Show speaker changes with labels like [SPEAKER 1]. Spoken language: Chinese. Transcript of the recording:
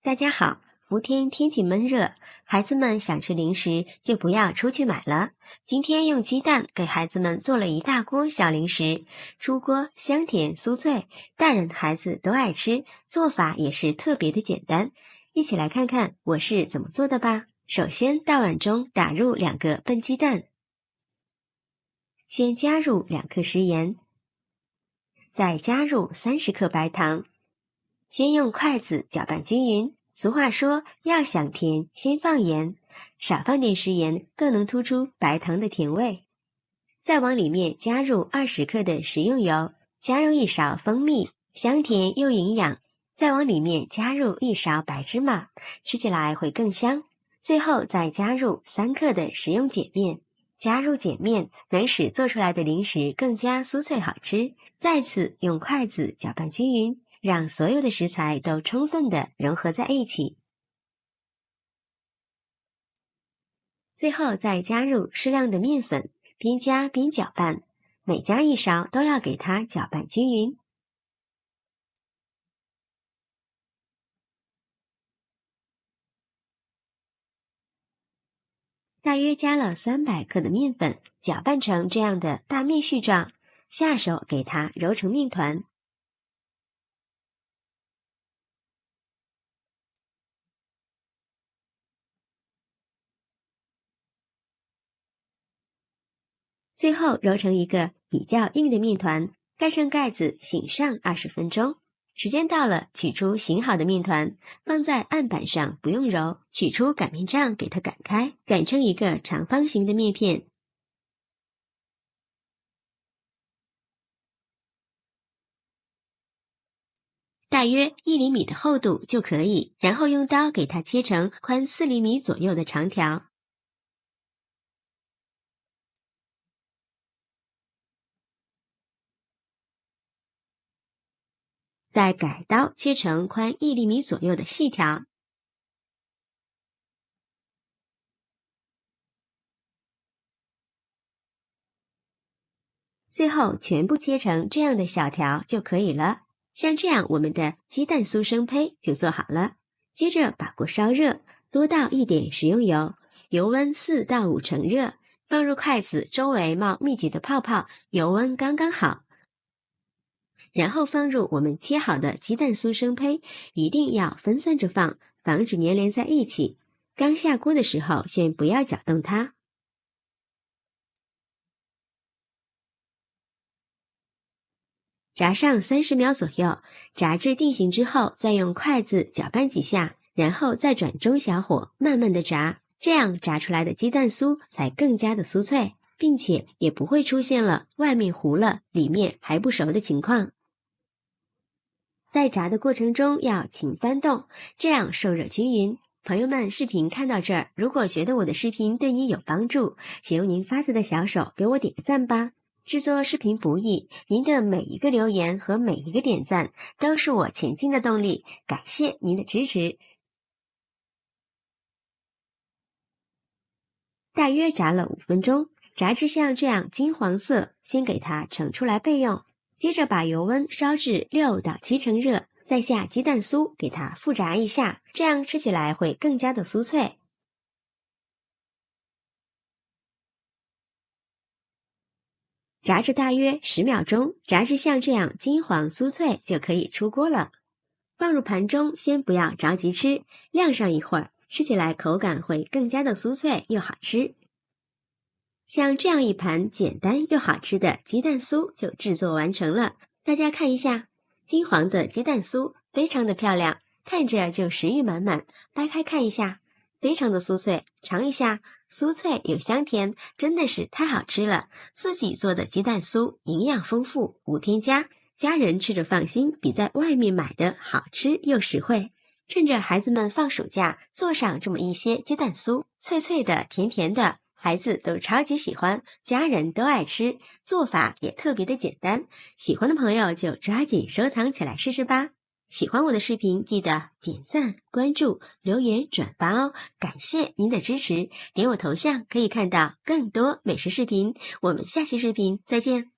[SPEAKER 1] 大家好，伏天天气闷热，孩子们想吃零食就不要出去买了。今天用鸡蛋给孩子们做了一大锅小零食，出锅香甜酥脆，大人孩子都爱吃，做法也是特别的简单。一起来看看我是怎么做的吧。首先大碗中打入2个笨鸡蛋，先加入2克食盐，再加入30克白糖，先用筷子搅拌均匀。俗话说，要想甜，先放盐，少放点食盐，更能突出白糖的甜味。再往里面加入20克的食用油，加入1勺蜂蜜，香甜又营养。再往里面加入1勺白芝麻，吃起来会更香。最后再加入3克的食用碱面，加入碱面能使做出来的零食更加酥脆好吃。再次用筷子搅拌均匀，让所有的食材都充分的融合在一起。最后再加入适量的面粉，边加边搅拌，每加1勺都要给它搅拌均匀。大约加了300克的面粉，搅拌成这样的大面絮状，下手给它揉成面团。最后揉成一个比较硬的面团，盖上盖子醒上20分钟。时间到了，取出醒好的面团，放在案板上不用揉，取出擀面杖给它擀开，擀成一个长方形的面片。大约1厘米的厚度就可以，然后用刀给它切成宽4厘米左右的长条。再改刀切成宽1厘米左右的细条。最后全部切成这样的小条就可以了。像这样，我们的鸡蛋酥生胚就做好了。接着把锅烧热，多倒一点食用油，油温4到5成热，放入筷子周围冒密集的泡泡，油温刚刚好。然后放入我们切好的鸡蛋酥生胚，一定要分散着放，防止粘连在一起。刚下锅的时候，先不要搅动它。炸上30秒左右，炸至定型之后，再用筷子搅拌几下，然后再转中小火慢慢的炸，这样炸出来的鸡蛋酥才更加的酥脆，并且也不会出现了外面糊了，里面还不熟的情况。在炸的过程中要勤翻动，这样受热均匀。朋友们，视频看到这儿，如果觉得我的视频对你有帮助，请用您发财的小手给我点个赞吧。制作视频不易，您的每一个留言和每一个点赞都是我前进的动力，感谢您的支持。大约炸了5分钟，炸至像这样金黄色，先给它盛出来备用。接着把油温烧至6到7成热，再下鸡蛋酥给它复炸一下，这样吃起来会更加的酥脆。炸至大约10秒钟，炸至像这样金黄酥脆就可以出锅了。放入盘中，先不要着急吃，晾上一会儿，吃起来口感会更加的酥脆又好吃。像这样一盘简单又好吃的鸡蛋酥就制作完成了。大家看一下，金黄的鸡蛋酥非常的漂亮，看着就食欲满满。掰开看一下，非常的酥脆，尝一下，酥脆又香甜，真的是太好吃了。自己做的鸡蛋酥营养丰富，无添加，家人吃着放心，比在外面买的好吃又实惠。趁着孩子们放暑假，做上这么一些鸡蛋酥，脆脆的，甜甜的，孩子都超级喜欢，家人都爱吃，做法也特别的简单。喜欢的朋友就抓紧收藏起来试试吧。喜欢我的视频，记得点赞、关注、留言、转发哦！感谢您的支持，点我头像可以看到更多美食视频。我们下期视频再见。